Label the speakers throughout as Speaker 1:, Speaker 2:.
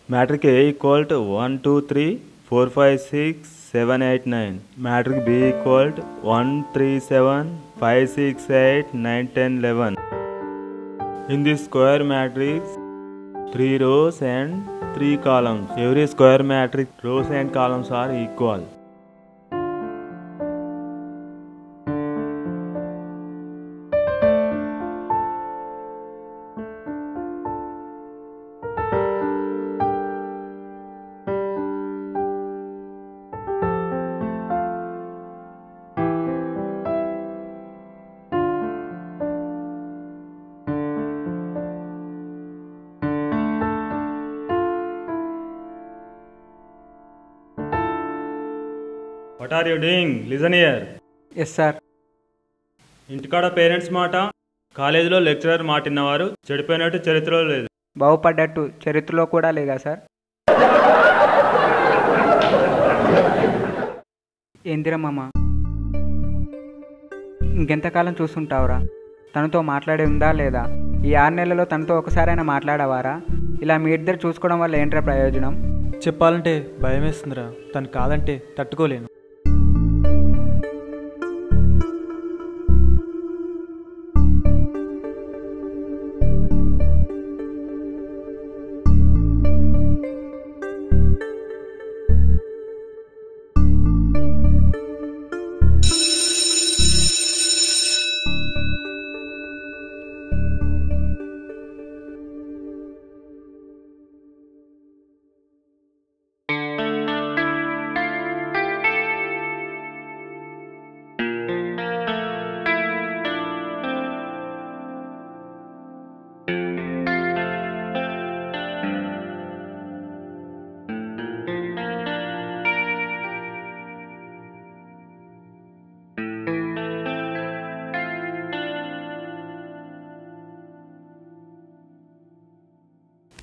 Speaker 1: Matrix A equal to 1, 2, 3, 4, 5, 6, 7, 8, 9. Matrix B equal to 1, 3, 7, 5, 6, 8, 9, 10, 11. In this square matrix, 3 rows and 3 columns. Every square matrix rows and columns are equal. What are you doing? Listen here.
Speaker 2: Yes, sir.
Speaker 1: ఇంటికాడ parents మాట, కాలేజీలో lecturer మాట విన్నవారు చెడిపోయినట్టు చరిత్రలో లేదు.
Speaker 2: బాగుపడ్డట్టు చరిత్రలో కూడా లేదా sir? ఏందిరమ్మ, ఇంకెంతకాలం చూస్తుంటావురా? తనతో మాట్లాడే ఉందా లేదా? ఈ 6 నెలల్లో తనతో ఒకసారైనా మాట్లాడవారా? ఇలా మీ ఇద్దరు చూసుకోవడం వల్ల ఏంట్రా ప్రయోజనం?
Speaker 3: చెప్పాలంటే భయం వేస్తుందిరా. తను కాదంటే తట్టుకోలేను.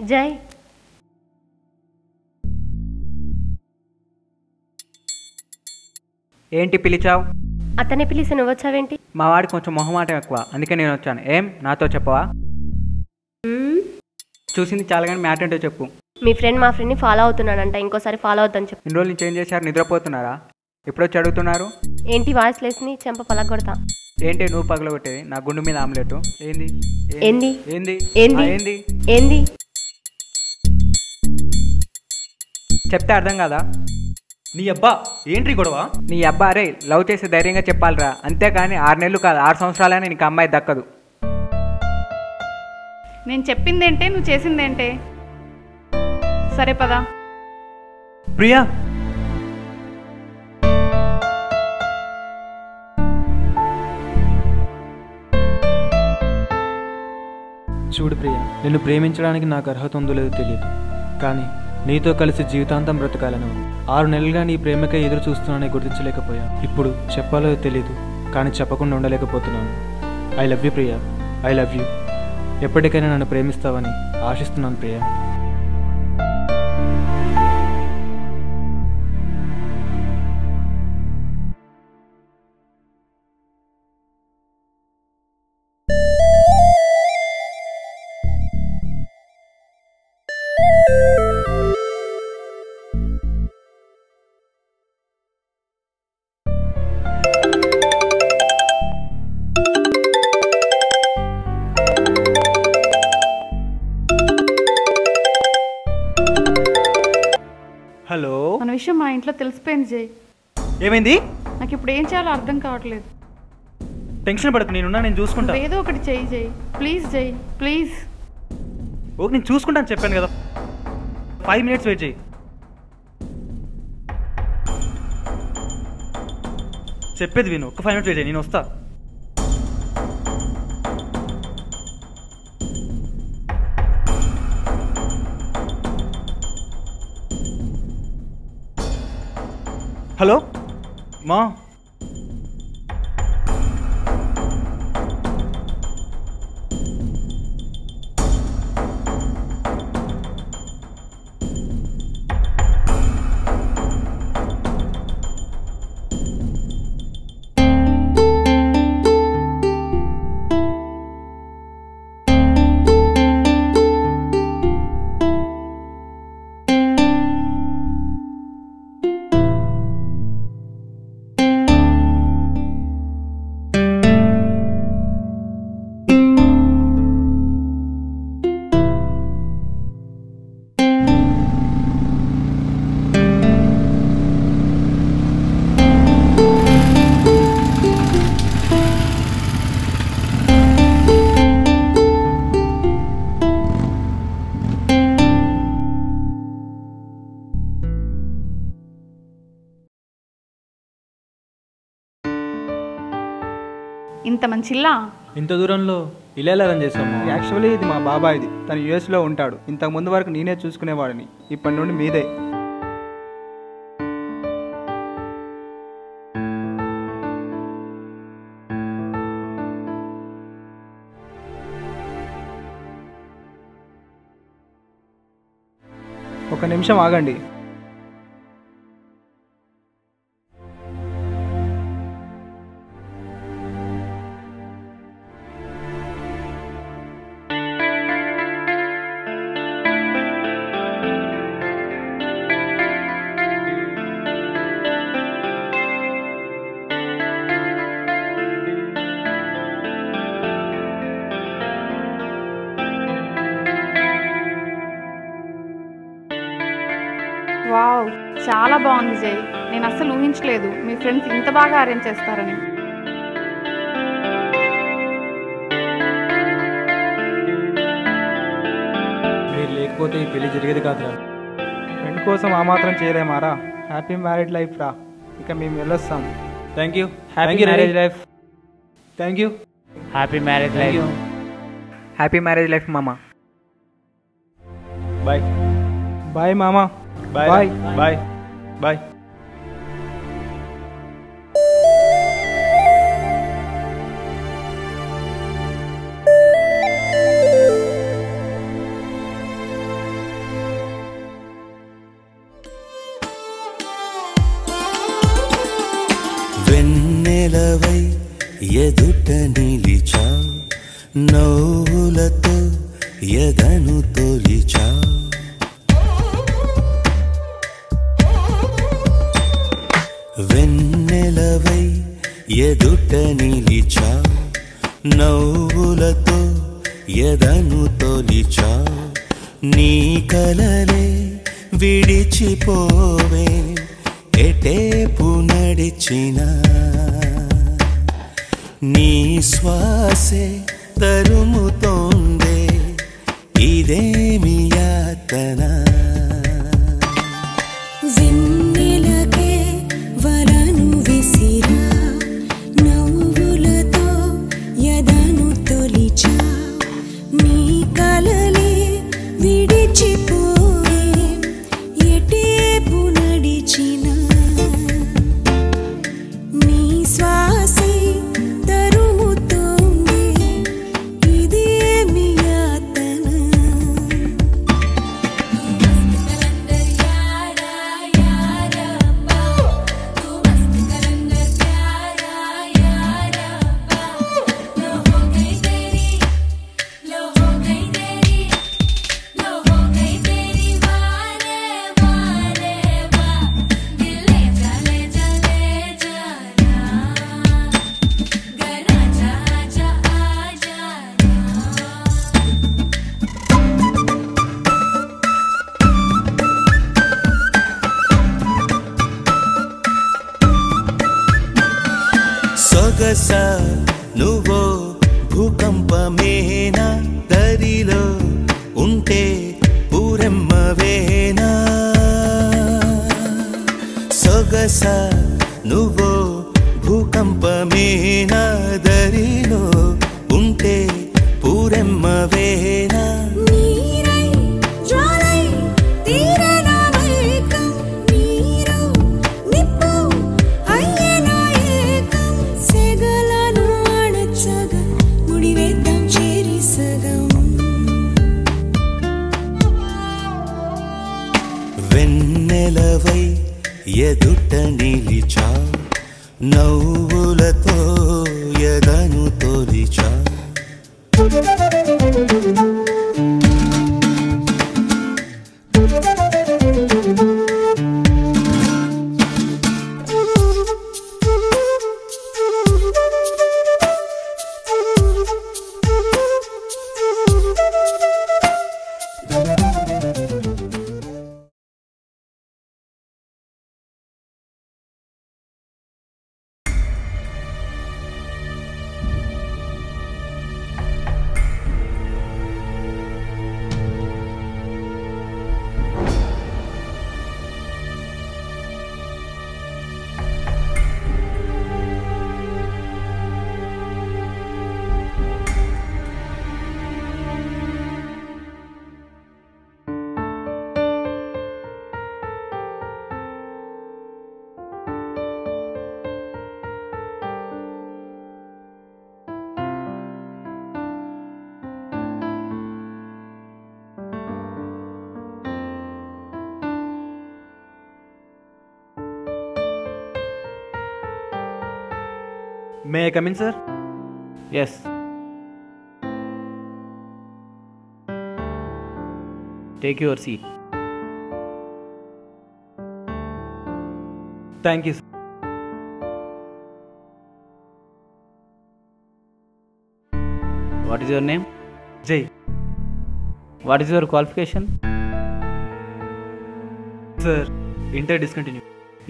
Speaker 4: జై,
Speaker 2: ఏంటి పిలిచావు?
Speaker 4: అతనే పిలిచి నువ్వు వచ్చావేంటి?
Speaker 2: మా వాడికి కొంచెం మొహమాటం ఎక్కువ, అందుకే నేను వచ్చాను. ఏం నాతో చెప్పవా? చూసింది చాలా కానీ మ్యాటర్ ఏంటో చెప్పు.
Speaker 4: మీ ఫ్రెండ్ మా ఫ్రెండ్ని ఫాలో అవుతున్నాడంట, ఇంకోసారి ఫాలో అవుతాను చెప్పు.
Speaker 2: ఇన్ని రోజులు నుంచి ఏం చేశారు? నిద్రపోతున్నారా? ఎప్పుడొచ్చి అడుగుతున్నారు?
Speaker 4: ఏంటి వాయిస్ లేసి చెంప పలగొడతా.
Speaker 2: ఏంటి నువ్వు పగలగొట్టేది? నా గుండు మీద ఆమ్లెట్ ఏంది?
Speaker 4: ఏంది
Speaker 2: ఏంది
Speaker 4: ఏంది
Speaker 2: ఏంది
Speaker 4: ఏంది
Speaker 2: చెప్తే అర్థం కదా?
Speaker 3: నీ అబ్బా ఏంట్రీ గొడవ?
Speaker 2: నీ అబ్బా రే, లవ్ చేసి ధైర్యంగా చెప్పాలిరా, అంతేకాని 6 నెలలు కాదు 6 సంవత్సరాలైనా నీకు అమ్మాయి దక్కదు.
Speaker 5: నేను చెప్పిందేంటే, నువ్వు చేసిందేంటే? సరే పదా.
Speaker 3: ప్రియా, చూడు ప్రియా, నిన్ను ప్రేమించడానికి నాకు అర్హత ఉందో లేదో తెలియదు, కానీ నీతో కలిసి జీవితాంతం బ్రతకాలను 6 నెలలుగా నీ ప్రేమకై ఎదురు చూస్తున్నానని గుర్తించలేకపోయా. ఇప్పుడు చెప్పాలో తెలియదు, కానీ చెప్పకుండా ఉండలేకపోతున్నాను. I love you Priya, I love you. ఎప్పటికైనా నన్ను ప్రేమిస్తావని ఆశిస్తున్నాను ప్రియా.
Speaker 2: హలో,
Speaker 5: మన విషయం మా ఇంట్లో తెలిసిపోయింది జై.
Speaker 3: ఏమైంది?
Speaker 5: నాకు ఇప్పుడు ఏం చేయాలో అర్థం కావట్లేదు.
Speaker 3: టెన్షన్ పడకు, నేను చూసుకుంటా.
Speaker 5: ఏదో ఒకటి చెయ్యి జై, ప్లీజ్ జై, ప్లీజ్.
Speaker 3: ఓకే, నేను చూసుకుంటాను చెప్పాను కదా. 5 minutes వెయిట్ చేయి. చెప్పేది విను, ఒక 5 minutes వెయిట్ చేయి, నేను వస్తా. హలో మా,
Speaker 5: ఇంత మంచి ఇల్లా?
Speaker 3: ఇంత దూరంలో ఇలా ఎలా రన్ చేస్తాము?
Speaker 2: యాక్చువల్లీ ఇది మా బాబాయ్ది. తను యూఎస్లో ఉంటాడు. ఇంతకు ముందు వరకు నేనే చూసుకునేవాడిని. ఇప్పటి నుండి మీదే. ఒక నిమిషం ఆగండి.
Speaker 5: వావ్, చాలా బాగుంది జై. నేను అస్సలు ఊహించలేదు మీ ఫ్రెండ్స్ ఇంత బాగా అరేంజ్ చేస్తారని.
Speaker 3: మీరు లేకపోతే ఈ పెళ్లి జరిగేది కాదురా.
Speaker 2: ఫ్రెండ్ కోసం ఆ మాత్రం చేయలేమారా? హ్యాపీ మ్యారీడ్ లైఫ్ రా. ఇక మేము వెళ్ళొస్తాం.
Speaker 3: Thank you.
Speaker 2: Happy marriage life.
Speaker 3: Thank you.
Speaker 6: Happy marriage life.
Speaker 2: Happy marriage life మామ.
Speaker 3: బాయ్
Speaker 2: బాయ్ మామ.
Speaker 3: Bye
Speaker 2: bye
Speaker 3: bye bye.
Speaker 7: వెన్నెలవై ఎదుట నిలిచా, నవ్వులతో ఎదను తొలిచా. వెన్నెలవై ఎదుట నిలిచా, నవ్వులతో ఎదను తొలిచా. నీ కలలే విడిచిపోవే, ఎటేపు నడిచినా. నీ శ్వాసే తరుముతోందే, ఇదేమి యాతన.
Speaker 8: వెన్నెలకే వలను విసిరా, నవ్వులతో ఎదను తొలిచా. నీ కలలే విడిచిపోవే, ఎటేపు నడిచినా. నీ శ్వాసే తరుముతోంది, ఇదేమి యాతన.
Speaker 7: సొగస నువ్వో భూకంపమేనా, దరిలో ఉంటే పూరెమ్మవేనా. సొగస నువ్వో భూకంపమేనా, దరిలో ఉంటే పూరెమ్మవేనా.
Speaker 8: నీరై జ్వాలై తీరనా మైకం, నీరు నిప్పు అయ్యేనా ఏకం. సెగలను అణచగా ముడివేద్దాం చేరి సగం.
Speaker 7: వెన్నెలవై ఎదుట నిలిచా, నవ్వులతో ఎదను తొలిచా.
Speaker 3: May I come in sir?
Speaker 6: Yes. Take your seat.
Speaker 3: Thank you sir.
Speaker 6: What is your name?
Speaker 3: Jai.
Speaker 6: What is your qualification?
Speaker 3: Sir inter discontinue.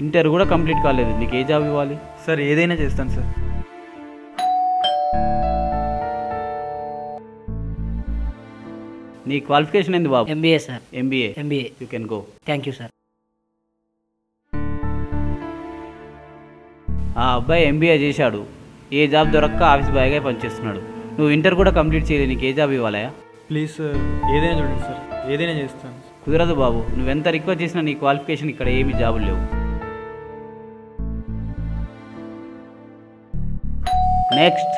Speaker 6: Inter కూడా కంప్లీట్ కాలేదు, నీకు ఏ జాబ్ ఇవ్వాలి?
Speaker 3: సార్ ఏదైనా చేస్తాను సార్.
Speaker 6: నీ క్వాలిఫికేషన్ ఏంది బాబు?
Speaker 9: MBA sir.
Speaker 6: MBA.
Speaker 9: MBA.
Speaker 6: You can go.
Speaker 9: Thank you sir.
Speaker 6: ఆ అబ్బాయి MBA చేశాడు, ఏ జాబ్ దొరక్క ఆఫీస్ బాయ్గా పనిచేస్తున్నాడు. నువ్వు ఇంటర్ కూడా కంప్లీట్ చేయలేదు, నీకు ఏ జాబ్ ఇవ్వాలా?
Speaker 3: ప్లీజ్ సార్ ఏదైనా చూడండి సార్, ఏదైనా చేస్తాను.
Speaker 6: కుదరదు బాబు, నువ్వెంత రిక్వెస్ట్ చేసినా నీ క్వాలిఫికేషన్ ఇక్కడ ఏమి జాబులు లేవు. నెక్స్ట్.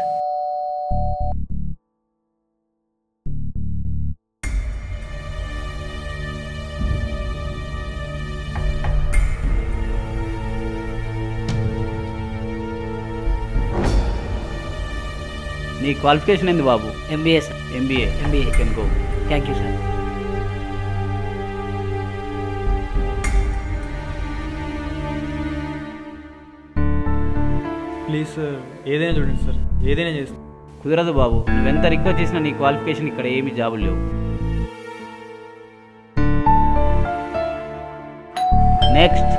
Speaker 6: నీ క్వాలిఫికేషన్ ఏంది బాబు?
Speaker 9: MBA sir.
Speaker 6: MBA.
Speaker 9: MBA.
Speaker 6: You can go.
Speaker 9: Thank you sir.
Speaker 3: Please sir ఏదైనా చూడండి సార్, ఏదైనా చేస్తాను.
Speaker 6: కుదరదు బాబు, నువ్వెంత రిక్వెస్ట్ చేసినా నీ క్వాలిఫికేషన్ ఇక్కడ ఏమి జాబులు లేవు. Next.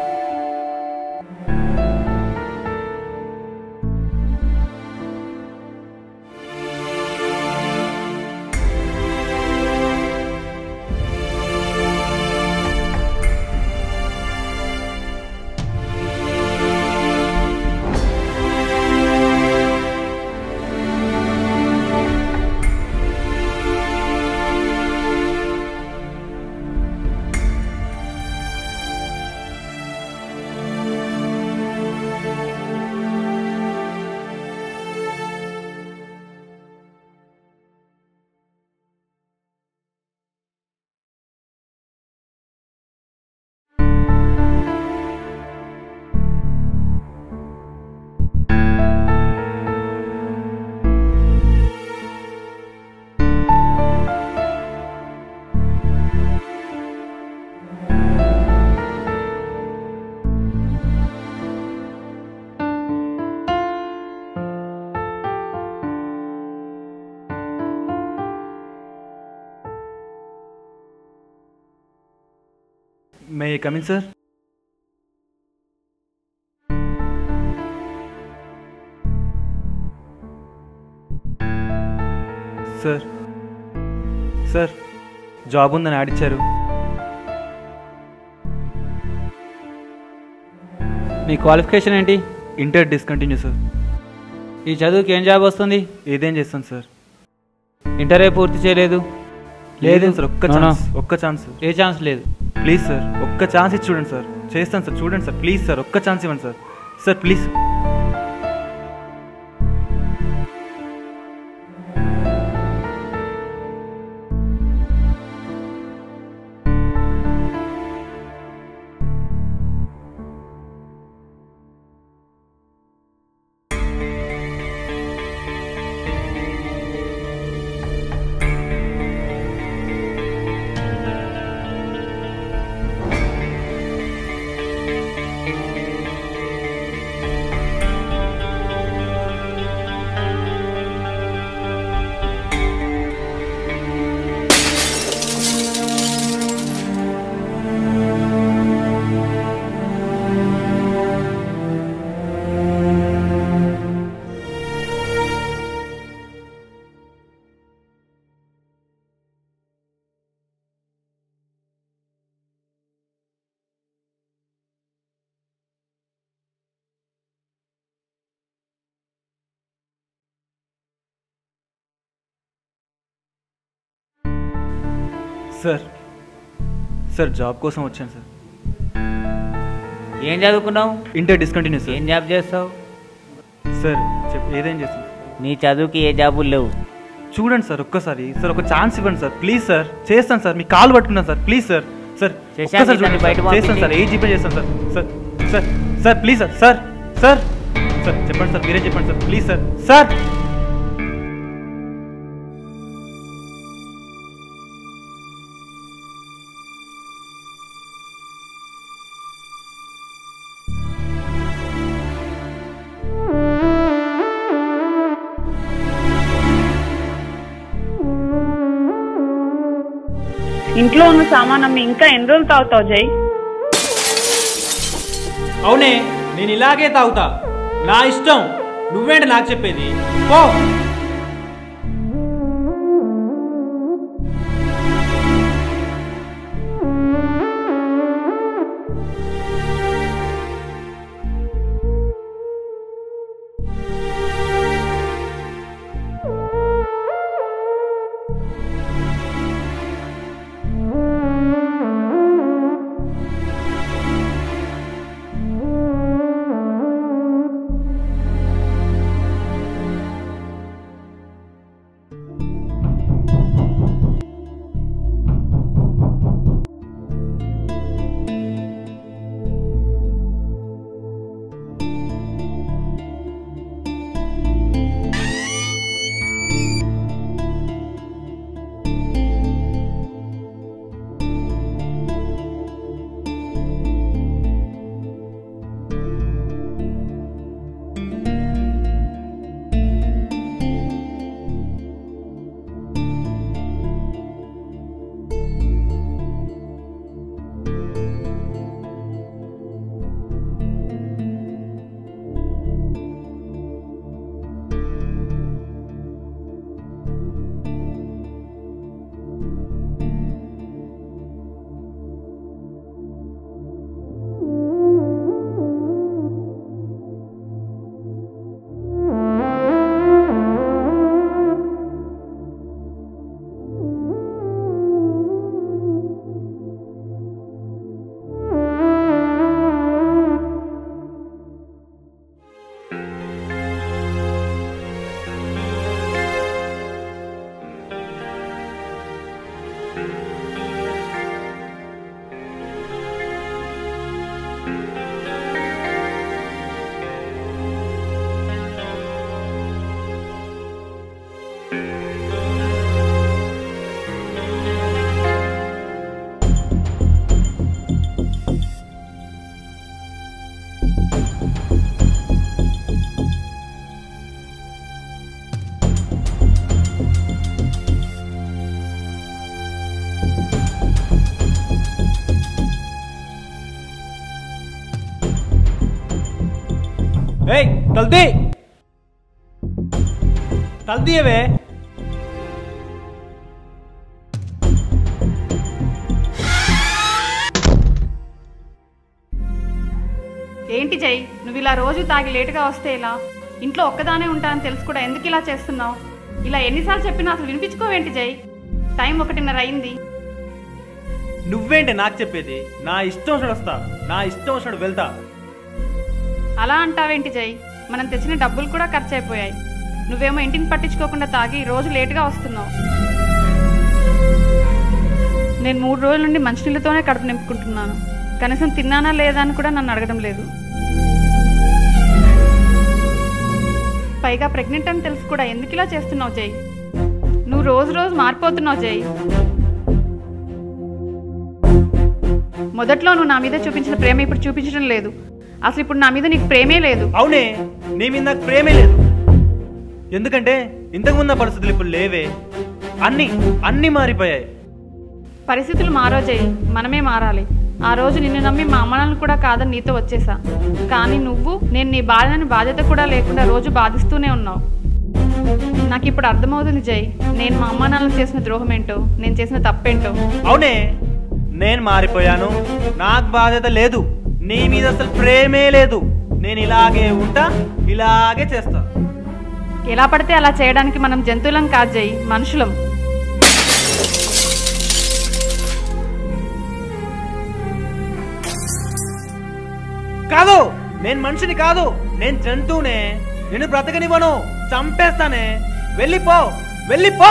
Speaker 3: May I come in sir? Sir sir job ఉందని ఆడిచ్చారు.
Speaker 6: నీ క్వాలిఫికేషన్ ఏంటి?
Speaker 3: Inter discontinue sir.
Speaker 6: ఈ చదువుకి ఏం జాబ్ వస్తుంది?
Speaker 3: ఏదేం చేస్తాను సార్.
Speaker 6: ఇంటరే పూర్తి చేయలేదు?
Speaker 3: లేదు సార్, ఒక్క ఛాన్స్.
Speaker 6: ఏ ఛాన్స్ లేదు?
Speaker 3: ప్లీజ్ సార్ ఒక్క ఛాన్స్ ఇచ్చి చూడండి సార్. చేస్తాను సార్, చూడండి సార్ ప్లీజ్ సార్, ఒక్క ఛాన్స్ ఇవ్వండి sir. Sir please. Sir sir job కోసం వచ్చాను సార్.
Speaker 6: ఏం చదువుకున్నావు?
Speaker 3: Inter discontinue sir.
Speaker 6: ఏం జాబ్ చేస్తావు?
Speaker 3: సార్ ఏదేం చేస్తాను.
Speaker 6: నీ చదువుకి ఏ జాబులు లేవు.
Speaker 3: చూడండి సార్ ఒక్కసారి సార్, ఒక ఛాన్స్ ఇవ్వండి సార్ ప్లీజ్ సార్. చేస్తాను సార్, మీ కాల్ పట్టుకున్నాను సార్ ప్లీజ్ సార్. సార్ ఒక్కసారి చేస్తాను సార్, ఏ జీపే చేస్తాను sir. Sir sir sir please sir. Sir sir sir చెప్పండి సార్, మీరే చెప్పండి సార్, ప్లీజ్ సార్. సార్
Speaker 9: ఇంట్లో ఉన్న సామాన్ అమ్మి ఇంకా ఎన్ని రోజులు తాగుతావు జై?
Speaker 3: అవునే, నేను ఇలాగే తాగుతా, నా ఇష్టం. నువ్వేంటి నాకు చెప్పేది? పో. ఏయ్ తల్ది తల్దియవే.
Speaker 5: ఏంటి జై, నువ్వు ఇలా రోజు తాగి లేటుగా వస్తే ఇలా? ఇంట్లో ఒక్కదానే ఉంటానని తెలుసు కూడా ఎందుకు ఇలా చేస్తున్నావు? ఇలా ఎన్నిసార్లు చెప్పినా అసలు వినిపించుకోవేంటి జై? టైం 1:30 అయింది.
Speaker 3: నువ్వేంటి నాకు చెప్పేది? నా ఇష్టం వచ్చినట్టు వస్తా, నా ఇష్టం వచ్చినట్టు వెళ్తా.
Speaker 5: అలా అంటావేంటి జై? మనం తెచ్చిన డబ్బులు కూడా ఖర్చు అయిపోయాయి. నువ్వేమో ఇంటిని పట్టించుకోకుండా తాగి రోజు లేటుగా వస్తున్నావు. నేను 3 రోజుల నుండి మంచినీళ్ళతోనే కడుపు నింపుకుంటున్నాను. కనీసం తిన్నానా లేదా అని కూడా నన్ను అడగడం లేదు. పైగా ప్రెగ్నెంట్ అని తెలుసు కూడా ఎందుకు ఇలా చేస్తున్నావు జై? నువ్వు రోజు రోజు మారిపోతున్నావు జై. మొదట్లో నువ్వు నా మీద చూపించిన ప్రేమ ఇప్పుడు చూపించడం లేదు. అసలు ఇప్పుడు నా మీద నీకు ప్రేమే లేదు.
Speaker 3: అవునే, నీ మీద నాకు ప్రేమే లేదు. ఎందుకంటే ఇంతకుమున్న పరిస్థితులు ఇప్పుడు లేవే. అన్నీ మారిపోయాయి.
Speaker 5: పరిస్థితులు మారో జై, మనమే మారాలి. ఆ రోజు నిన్ను నమ్మి మా అమ్మనాన్నలు కూడా కాదని నీతో వచ్చేసా. కానీ నువ్వు నేను నీ బాధని బాధ్యత కూడా లేకుండా రోజు బాధిస్తూనే ఉన్నావు. నాకు ఇప్పుడు అర్థమవుతుంది జై, నేను మా అమ్మానాన్నలకు చేసిన ద్రోహం ఏంటో, నేను చేసిన తప్పేంటో.
Speaker 3: అవునే, నేను మారిపోయాను. నాకు బాధ్యత లేదు, నీ మీద అసలు ప్రేమే లేదు. నేను ఇలాగే ఉంటా, ఇలాగే చేస్తా.
Speaker 5: ఎలా పడితే అలా చేయడానికి మనం జంతువులం కాదు జై, మనుషులం.
Speaker 3: కాదు, నేను మనిషిని కాదు, నేను జంతువునే. నేను బ్రతకనివ్వను, చంపేస్తానే. వెళ్ళిపో, వెళ్ళిపో.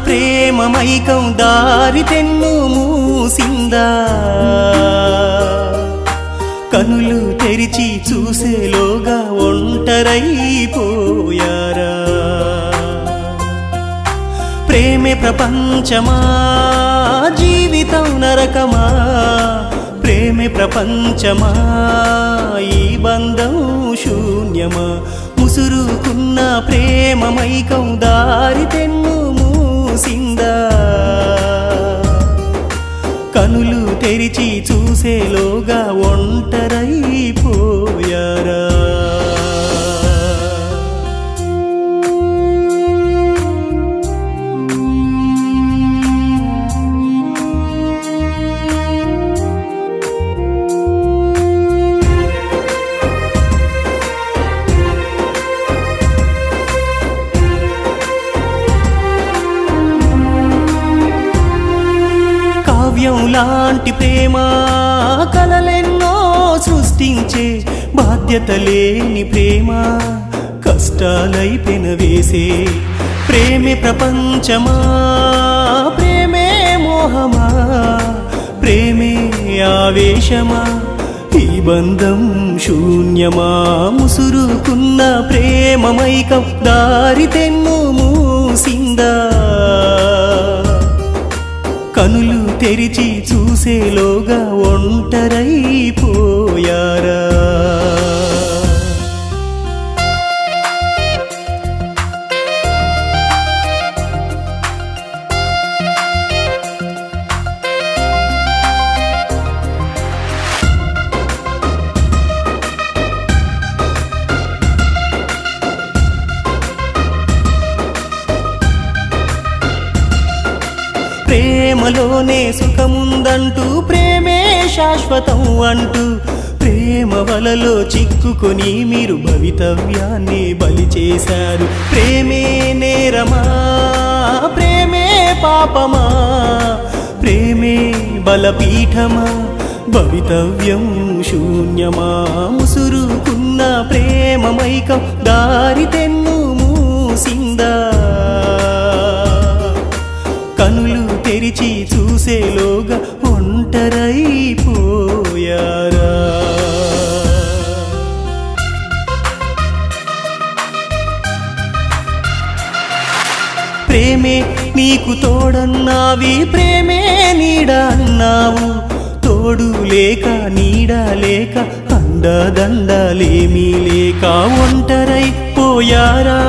Speaker 7: ప్రేమమైకం దారి తెన్ను మూసిందా కనులు తెరిచి చూసేలోగా ఒంటరైపోయారా ప్రేమే ప్రపంచమా జీవితం నరకమా ప్రేమే ప్రపంచమా ఈ బంధం శూన్యమా ముసురుకున్న ప్రేమమైకం దారి తెన్ను మూసిందా కనులు తెరిచి చూసేలోగా ఒంటరైపోయారా లాంటి ప్రేమ కలలెన్నో సృష్టించే బాధ్యత లేని ప్రేమ కష్టాలై పెనవేసే ప్రేమే ప్రపంచమా ప్రేమే మోహమా ప్రేమే ఆవేశమా ఈ బంధం శూన్యమా ముసురుకున్న ప్రేమమైకం దారి తెన్ను మూసిందా కనులు తెరిచి చూసేలోగా ఒంటరైపోయారా ప్రేమలోనే సుఖముందంటూ ప్రేమే శాశ్వతం అంటూ ప్రేమ వలలో చిక్కుకొని మీరు భవితవ్యాన్ని బలి చేశారు ప్రేమే నేరమా ప్రేమే పాపమా ప్రేమే బలపీఠమా భవితవ్యం శూన్యమా ముసురుకున్న ప్రేమమైకం దారి తెన్ను మూసిందా కనులు తెరిచి చూసేలోగా ఒంటరైపోయారా ప్రేమే నీకు తోడన్నావి ప్రేమే నీడ అన్నావు తోడు లేక నీడ లేక అండదండలేమీ లేక ఒంటరైపోయారా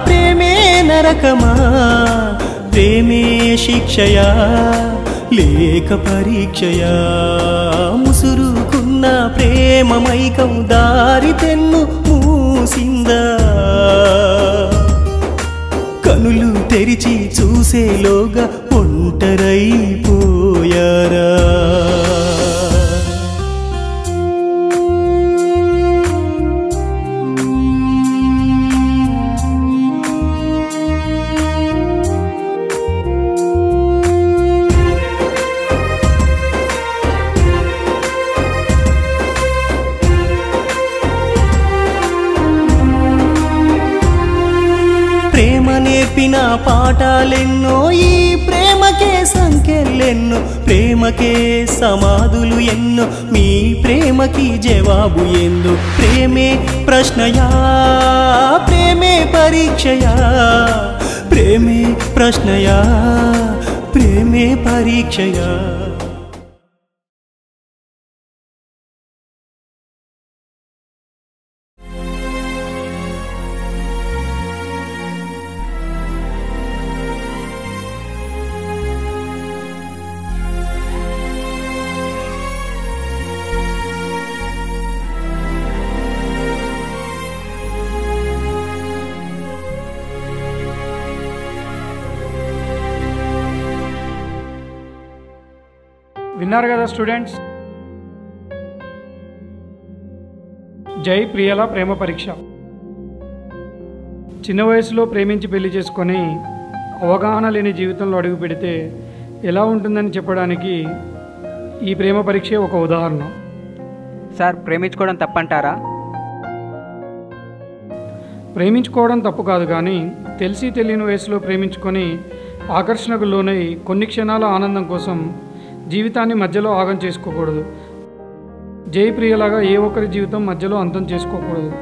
Speaker 7: ప్రేమే నరకమా ప్రేమే శిక్షయా లేక పరీక్షయా ముసురుకున్న ప్రేమమైకం దారి తెన్ను మూసిందా కనులు తెరిచి చూసేలోగా ఒంటరైపోయారా ప్రేమ నేర్పిన పాఠాలెన్నో ఈ ప్రేమకే సంఖ్యలెన్నో ప్రేమకే సమాధులు ఎన్నో మీ ప్రేమకి జవాబు ఎందు ప్రేమే ప్రశ్నయా ప్రేమే పరీక్షయా ప్రేమే ప్రశ్నయా ప్రేమే పరీక్షయా
Speaker 10: విన్నారు కదా స్టూడెంట్స్, జై ప్రియల ప్రేమ పరీక్ష. చిన్న వయసులో ప్రేమించి పెళ్లి చేసుకొని అవగాహన లేని జీవితంలో అడుగు పెడితే ఎలా ఉంటుందని చెప్పడానికి ఈ ప్రేమ పరీక్షే ఒక ఉదాహరణ.
Speaker 2: సార్, ప్రేమించుకోవడం తప్పంటారా?
Speaker 10: ప్రేమించుకోవడం తప్పు కాదు, కానీ తెలిసి తెలియని వయసులో ప్రేమించుకొని ఆకర్షణకు లోనై కొన్ని క్షణాల ఆనందం కోసం జీవితాన్ని మధ్యలో ఆగం చేసుకోకూడదు. జయప్రియలాగా ఏ ఒక్కరి జీవితం మధ్యలో అంతం చేసుకోకూడదు.